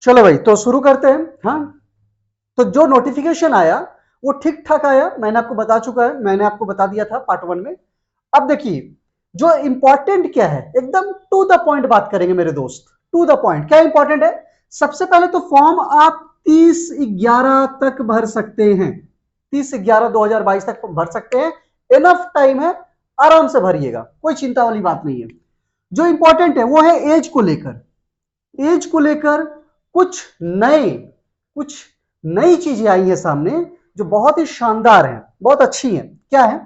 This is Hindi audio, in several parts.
चलो भाई, तो शुरू करते हैं। हाँ, तो जो नोटिफिकेशन आया वो ठीक ठाक आया, मैंने आपको बता चुका है, मैंने आपको बता दिया था पार्ट 1 में। अब देखिए, जो इंपॉर्टेंट क्या है, एकदम टू द पॉइंट बात करेंगे मेरे दोस्त। टू द पॉइंट क्या इंपॉर्टेंट है? सबसे पहले तो फॉर्म आप 30/11 तक भर सकते हैं। 30/11/2022 तक भर सकते हैं। इनफ टाइम है, आराम से भरिएगा, कोई चिंता वाली बात नहीं है। जो इंपॉर्टेंट है वो है एज को लेकर। एज को लेकर कुछ नए कुछ नई चीजें आई है सामने, जो बहुत ही शानदार है, बहुत अच्छी है। क्या है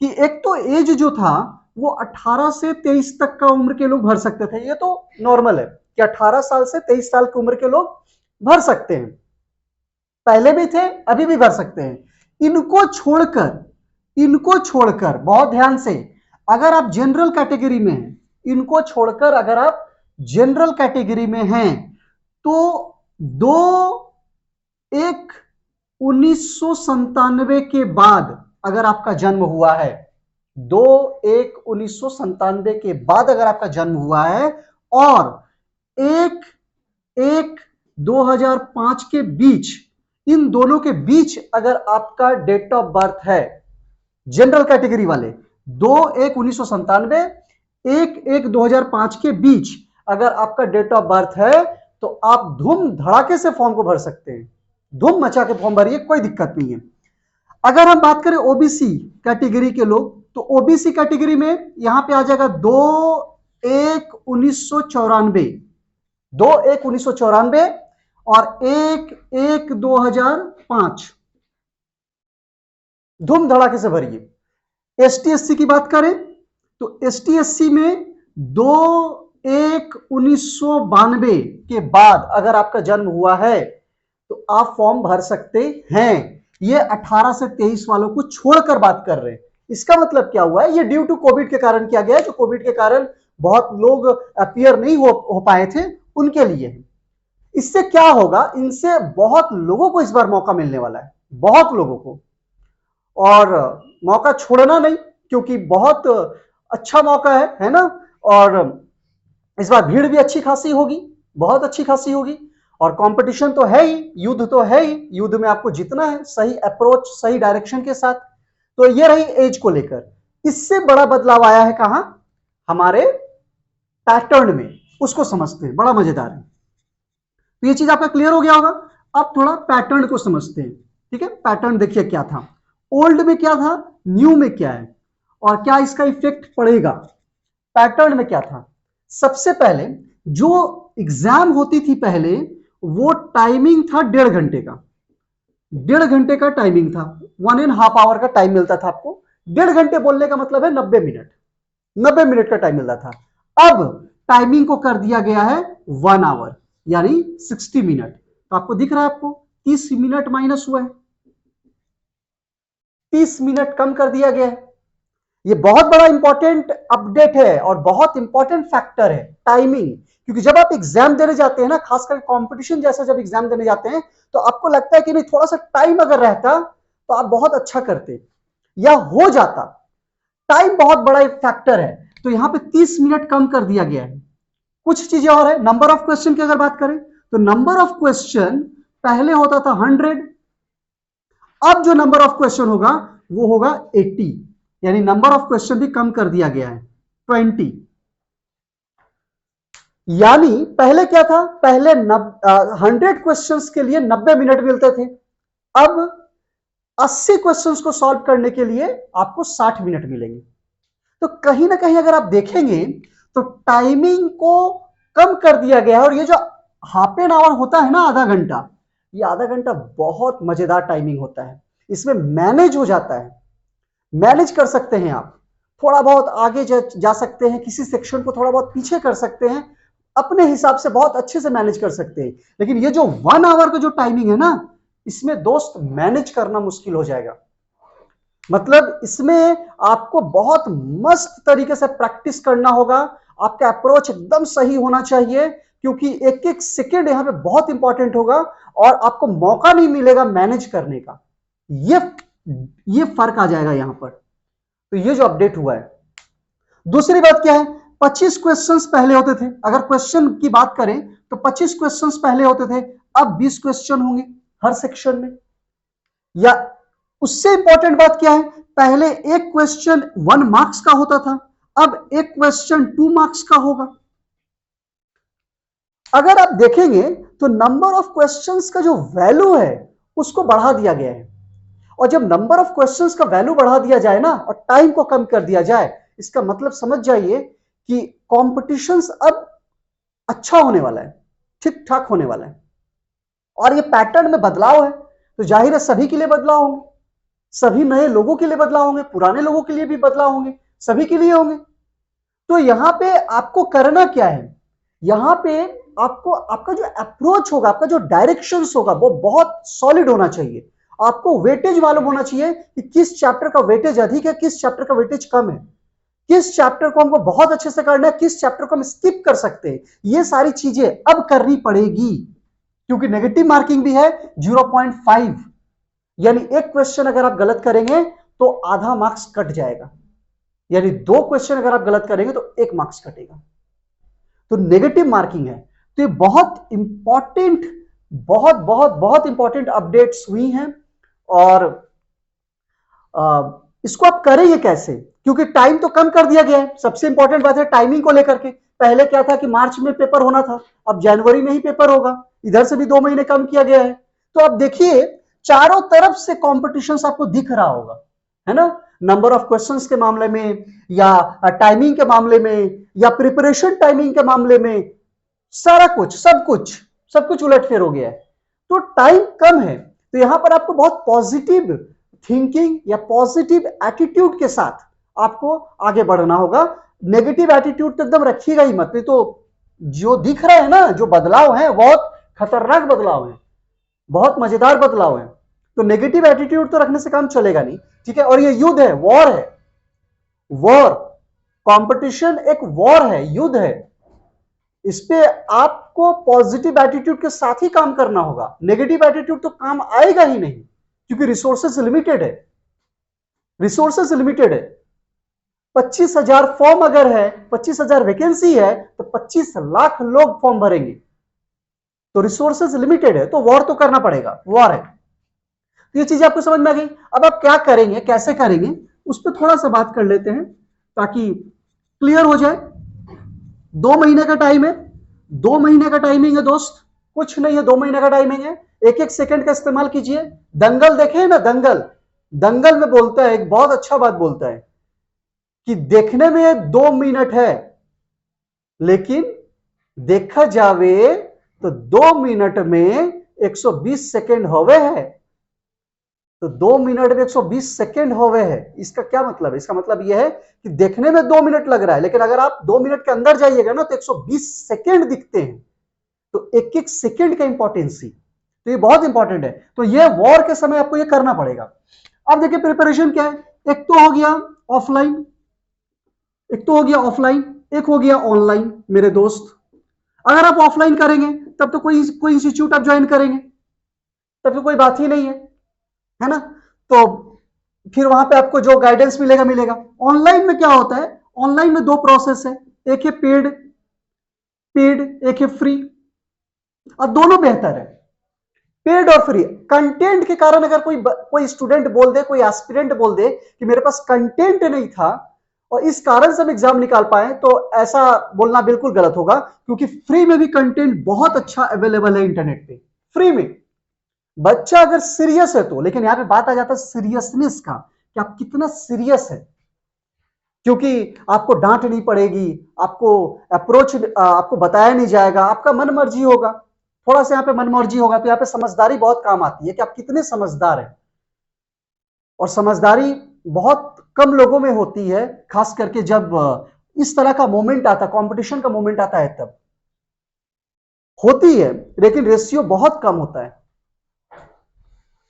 कि एक तो एज जो था वो 18 से 23 तक का उम्र के लोग भर सकते थे। ये तो नॉर्मल है कि 18 साल से 23 साल की उम्र के लोग भर सकते हैं। पहले भी थे, अभी भी भर सकते हैं। इनको छोड़कर बहुत ध्यान से, अगर आप जनरल कैटेगरी में हैं, इनको छोड़कर अगर आप जनरल कैटेगरी में हैं, तो 2/1/1997 के बाद अगर आपका जन्म हुआ है, 2/1/1997 के बाद अगर आपका जन्म हुआ है, और 1/1/2005 के बीच, इन दोनों के बीच अगर आपका डेट ऑफ बर्थ है, जनरल कैटेगरी वाले, 2/1/1997 1/1/2005 के बीच अगर आपका डेट ऑफ बर्थ है, तो आप धूम धड़ाके से फॉर्म को भर सकते हैं। धूम मचा के फॉर्म भरिए, कोई दिक्कत नहीं है। अगर हम बात करें ओबीसी कैटेगरी के लोग, तो ओबीसी कैटेगरी में यहां पे आ जाएगा 2/1/1994, 2/1/1994 और 1/1/2005। धूम धड़ाके से भरिए। एसटी एससी की बात करें तो एसटी एससी में 2/1/1992 के बाद अगर आपका जन्म हुआ है, तो आप फॉर्म भर सकते हैं। ये 18 से 23 वालों को छोड़कर बात कर रहे हैं। इसका मतलब क्या हुआ है? ये ड्यू टू कोविड के कारण किया गया है, जो कोविड के कारण बहुत लोग अपीयर नहीं हो पाए थे, उनके लिए। इससे क्या होगा? इनसे बहुत लोगों को इस बार मौका मिलने वाला है, बहुत लोगों को। और मौका छोड़ना नहीं, क्योंकि बहुत अच्छा मौका है ना। और इस बार भीड़ भी अच्छी खासी होगी, बहुत अच्छी खासी होगी। और कंपटीशन तो है ही, युद्ध तो है ही, युद्ध में आपको जीतना है सही अप्रोच, सही डायरेक्शन के साथ। तो ये रही एज को लेकर। इससे बड़ा बदलाव आया है कहां? हमारे पैटर्न में। उसको समझते हैं, बड़ा मजेदार है। तो ये चीज आपका क्लियर हो गया होगा। अब थोड़ा पैटर्न को समझते हैं। ठीक है, पैटर्न देखिए क्या था, ओल्ड में क्या था, न्यू में क्या है, और क्या इसका इफेक्ट पड़ेगा। पैटर्न में क्या था? सबसे पहले जो एग्जाम होती थी पहले, वो टाइमिंग था 1.5 घंटे का। 1.5 घंटे का टाइमिंग था, 1.5 आवर का टाइम मिलता था आपको। 1.5 घंटे बोलने का मतलब है 90 मिनट, 90 मिनट का टाइम मिलता था। अब टाइमिंग को कर दिया गया है 1 आवर, यानी 60 मिनट। तो आपको दिख रहा है, आपको 30 मिनट माइनस हुआ है, 30 मिनट कम कर दिया गया है। ये बहुत बड़ा इंपॉर्टेंट अपडेट है और बहुत इंपॉर्टेंट फैक्टर है टाइमिंग। क्योंकि जब आप एग्जाम देने जाते हैं ना, खासकर कंपटीशन जैसा जब एग्जाम देने जाते हैं, तो आपको लगता है कि नहीं, थोड़ा सा टाइम अगर रहता तो आप बहुत अच्छा करते या हो जाता। टाइम बहुत बड़ा एक फैक्टर है। तो यहां पे 30 मिनट कम कर दिया गया है। कुछ चीजें और है। नंबर ऑफ क्वेश्चन की अगर बात करें, तो नंबर ऑफ क्वेश्चन पहले होता था 100, अब जो नंबर ऑफ क्वेश्चन होगा वो होगा 80, यानी नंबर ऑफ क्वेश्चन भी कम कर दिया गया है, 20। यानी पहले क्या था? पहले 100 क्वेश्चंस के लिए 90 मिनट मिलते थे। अब 80 क्वेश्चंस को सॉल्व करने के लिए आपको 60 मिनट मिलेंगे। तो कहीं ना कहीं अगर आप देखेंगे, तो टाइमिंग को कम कर दिया गया है। और ये जो हाफ एन आवर होता है ना, आधा घंटा, ये आधा घंटा बहुत मजेदार टाइमिंग होता है। इसमें मैनेज हो जाता है, मैनेज कर सकते हैं आप। थोड़ा बहुत आगे जा सकते हैं, किसी सेक्शन को थोड़ा बहुत पीछे कर सकते हैं, अपने हिसाब से बहुत अच्छे से मैनेज कर सकते हैं। लेकिन ये जो 1 आवर का जो टाइमिंग है ना, इसमें दोस्त मैनेज करना मुश्किल हो जाएगा। मतलब इसमें आपको बहुत मस्त तरीके से प्रैक्टिस करना होगा। आपका अप्रोच एकदम सही होना चाहिए, क्योंकि एक एक सेकेंड यहां पे बहुत इंपॉर्टेंट होगा और आपको मौका नहीं मिलेगा मैनेज करने का। ये फर्क आ जाएगा यहां पर। तो ये जो अपडेट हुआ है। दूसरी बात क्या है? 25 क्वेश्चंस पहले होते थे, अगर क्वेश्चन की बात करें तो 25 क्वेश्चंस पहले होते थे, अब 20 क्वेश्चन होंगे हर सेक्शन में। या उससे इंपॉर्टेंट बात क्या है, पहले एक क्वेश्चन 1 मार्क्स का होता था, अब एक क्वेश्चन 2 मार्क्स का होगा। अगर आप देखेंगे तो नंबर ऑफ क्वेश्चंस का जो वैल्यू है उसको बढ़ा दिया गया है, और जब नंबर ऑफ क्वेश्चंस का वैल्यू बढ़ा दिया जाए ना और टाइम को कम कर दिया जाए, इसका मतलब समझ जाइए कि कॉम्पिटिशन्स अब अच्छा होने वाला है, ठीक ठाक होने वाला है। और ये पैटर्न में बदलाव है तो जाहिर है सभी के लिए बदलाव होंगे, सभी नए लोगों के लिए बदलाव होंगे, पुराने लोगों के लिए भी बदलाव होंगे, सभी के लिए होंगे। तो यहां पे आपको करना क्या है, यहां पे आपको आपका जो अप्रोच होगा, आपका जो डायरेक्शंस होगा वो बहुत सॉलिड होना चाहिए। आपको वेटेज मालूम होना चाहिए कि किस चैप्टर का वेटेज अधिक है, किस चैप्टर का वेटेज कम है, किस चैप्टर को हमको बहुत अच्छे से करना है, किस चैप्टर को हम स्किप कर सकते हैं। ये सारी चीजें अब करनी पड़ेगी, क्योंकि नेगेटिव मार्किंग भी है 0.5, यानी एक क्वेश्चन अगर आप गलत करेंगे तो आधा मार्क्स कट जाएगा, यानी 2 क्वेश्चन अगर आप गलत करेंगे तो 1 मार्क्स कटेगा। तो नेगेटिव मार्किंग है। तो ये बहुत इंपॉर्टेंट, बहुत बहुत बहुत इंपॉर्टेंट अपडेट्स हुई हैं। और इसको आप करेंगे कैसे, क्योंकि टाइम तो कम कर दिया गया है। सबसे इंपॉर्टेंट बात है टाइमिंग को लेकर के, पहले क्या था कि मार्च में पेपर होना था, अब जनवरी में ही पेपर होगा, इधर से भी 2 महीने कम किया गया है। तो अब देखिए चारों तरफ से कॉम्पिटिशन आपको दिख रहा होगा, है ना, नंबर ऑफ क्वेश्चंस के मामले में, या टाइमिंग के मामले में, या प्रिपरेशन टाइमिंग के मामले में, सारा कुछ सब कुछ उलटफेर हो गया है। तो टाइम कम है, तो यहां पर आपको बहुत पॉजिटिव थिंकिंग या पॉजिटिव एटीट्यूड के साथ आपको आगे बढ़ना होगा। नेगेटिव एटीट्यूड तो एकदम रखिएगा ही मत, नहीं तो जो दिख रहा है ना, जो बदलाव है बहुत खतरनाक बदलाव है, बहुत मजेदार बदलाव है। तो नेगेटिव एटीट्यूड तो रखने से काम चलेगा नहीं, ठीक है। और ये युद्ध है, वॉर है, वॉर, कंपटीशन एक वॉर है, युद्ध है। इस पे आपको पॉजिटिव एटीट्यूड के साथ ही काम करना होगा, नेगेटिव एटीट्यूड तो काम आएगा ही नहीं, क्योंकि रिसोर्सेज लिमिटेड है, रिसोर्सेज लिमिटेड है। 25,000 फॉर्म अगर है, 25,000 वैकेंसी है तो 25 लाख लोग फॉर्म भरेंगे, तो रिसोर्सेज लिमिटेड है, तो वॉर तो करना पड़ेगा, वॉर है। तो ये चीज आपको समझ में आ गई। अब आप क्या करेंगे, कैसे करेंगे, उस पर थोड़ा सा बात कर लेते हैं ताकि क्लियर हो जाए। 2 महीने का टाइम है, 2 महीने का टाइमिंग है दोस्त, कुछ नहीं है, 2 महीने का टाइमिंग है। एक एक सेकंड का इस्तेमाल कीजिए। दंगल देखे ना, दंगल, दंगल में बोलता है, एक बहुत अच्छा बात बोलता है कि देखने में 2 मिनट है, लेकिन देखा जावे तो 2 मिनट में 120 सेकंड होवे है। तो 2 मिनट में 120 सेकंड होवे है, इसका क्या मतलब है, इसका मतलब यह है कि देखने में 2 मिनट लग रहा है, लेकिन अगर आप 2 मिनट के अंदर जाइएगा ना तो 120 सेकंड दिखते हैं। तो एक एक सेकंड का इंपॉर्टेंसी, तो ये बहुत इंपॉर्टेंट है। तो ये वॉर के समय आपको ये करना पड़ेगा। अब देखिए प्रिपरेशन क्या है, एक तो हो गया ऑफलाइन, एक तो हो गया ऑफलाइन, एक हो गया ऑनलाइन। मेरे दोस्त, अगर आप ऑफलाइन करेंगे तब तो कोई इंस्टीट्यूट आप ज्वाइन करेंगे, तब तो कोई बात ही नहीं है ना। तो फिर वहां पे आपको जो गाइडेंस मिलेगा मिलेगा। ऑनलाइन में क्या होता है, ऑनलाइन में 2 प्रोसेस है, एक है पेड, एक है फ्री, और दोनों बेहतर है, पेड और फ्री। कंटेंट के कारण अगर कोई स्टूडेंट बोल दे, कोई एस्पिरेंट बोल दे कि मेरे पास कंटेंट नहीं था और इस कारण से हम एग्जाम निकाल पाए, तो ऐसा बोलना बिल्कुल गलत होगा, क्योंकि फ्री में भी कंटेंट बहुत अच्छा अवेलेबल है इंटरनेट पे, फ्री में। बच्चा अगर सीरियस है तो, लेकिन यहां पे बात आ जाता है सीरियसनेस का, कि आप कितना सीरियस है, क्योंकि आपको डांट नहीं पड़ेगी, आपको अप्रोच आपको बताया नहीं जाएगा, आपका मन मर्जी होगा, थोड़ा सा यहाँ पे मन मर्जी होगा। तो यहाँ पे समझदारी बहुत काम आती है कि आप कितने समझदार हैं, और समझदारी बहुत कम लोगों में होती है, खास करके जब इस तरह का मोमेंट आता, कंपटीशन का मोमेंट आता है तब होती है, लेकिन रेशियो बहुत कम होता है,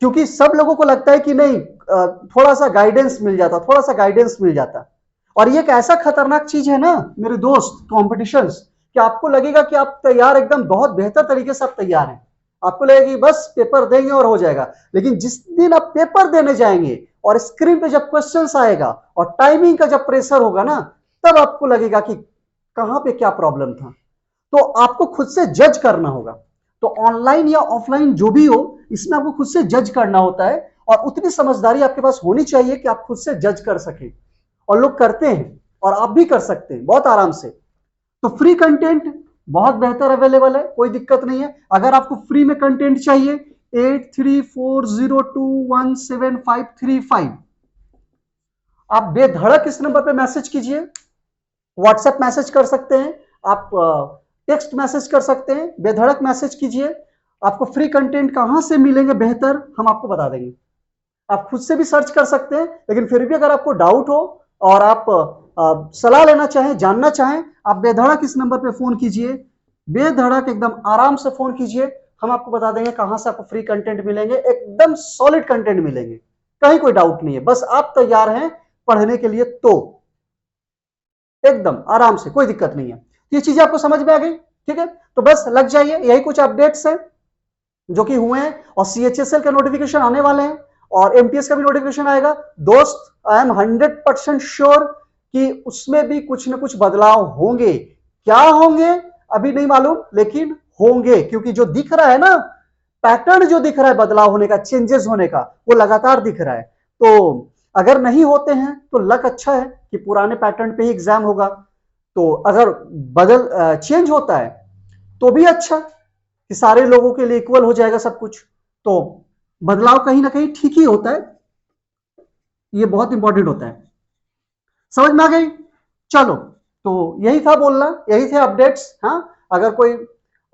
क्योंकि सब लोगों को लगता है कि नहीं थोड़ा सा गाइडेंस मिल जाता, थोड़ा सा गाइडेंस मिल जाता। और ये एक ऐसा खतरनाक चीज है ना मेरे दोस्त, कॉम्पिटिशन्स, कि आपको लगेगा कि आप तैयार, एकदम बहुत बेहतर तरीके से आप तैयार हैं, आपको लगेगा कि बस पेपर देंगे और हो जाएगा। लेकिन जिस दिन आप पेपर देने जाएंगे और स्क्रीन पे जब क्वेश्चंस आएगा और टाइमिंग का जब प्रेशर होगा ना, तब आपको लगेगा कि कहां पे क्या प्रॉब्लम था। तो आपको खुद से जज करना होगा। तो ऑनलाइन या ऑफलाइन जो भी हो, इसमें आपको खुद से जज करना होता है और उतनी समझदारी आपके पास होनी चाहिए कि आप खुद से जज कर सकें। और लोग करते हैं और आप भी कर सकते हैं बहुत आराम से। तो फ्री कंटेंट बहुत बेहतर अवेलेबल है, कोई दिक्कत नहीं है। अगर आपको फ्री में कंटेंट चाहिए 8340217535 आप बेधड़क इस नंबर पे मैसेज कीजिए। व्हाट्सएप मैसेज कर सकते हैं, आप टेक्स्ट मैसेज कर सकते हैं, बेधड़क मैसेज कीजिए। आपको फ्री कंटेंट कहां से मिलेंगे बेहतर, हम आपको बता देंगे। आप खुद से भी सर्च कर सकते हैं, लेकिन फिर भी अगर आपको डाउट हो और आप सलाह लेना चाहें, जानना चाहें, आप बेधड़क इस नंबर पे फोन कीजिए। बेधड़क एकदम आराम से फोन कीजिए, हम आपको बता देंगे कहां से आपको फ्री कंटेंट मिलेंगे, एकदम सॉलिड कंटेंट मिलेंगे, कहीं कोई डाउट नहीं है। बस आप तैयार हैं पढ़ने के लिए तो एकदम आराम से, कोई दिक्कत नहीं है। ये चीजें आपको समझ में आ गई, ठीक है। तो बस लग जाइए, यही कुछ अपडेट्स हैं जो कि हुए हैं, और CHSL का नोटिफिकेशन आने वाले हैं और MTS का भी नोटिफिकेशन आएगा। दोस्त आई एम 100% श्योर कि उसमें भी कुछ ना कुछ बदलाव होंगे। क्या होंगे अभी नहीं मालूम, लेकिन होंगे, क्योंकि जो दिख रहा है ना पैटर्न, जो दिख रहा है बदलाव होने का, चेंजेस होने का, वो लगातार दिख रहा है। तो अगर नहीं होते हैं तो लक अच्छा है कि पुराने पैटर्न पे ही एग्जाम होगा। तो अगर चेंज होता है तो भी अच्छा कि सारे लोगों के लिए इक्वल हो जाएगा सब कुछ। तो बदलाव कहीं ना कहीं ठीक ही होता है, ये बहुत इंपॉर्टेंट होता है। समझ में आ गई? चलो, तो यही था बोलना, यही थे अपडेट्स। हाँ, अगर कोई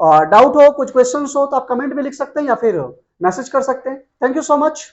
डाउट हो, कुछ क्वेश्चंस हो, तो आप कमेंट में लिख सकते हैं या फिर मैसेज कर सकते हैं। Thank you so much.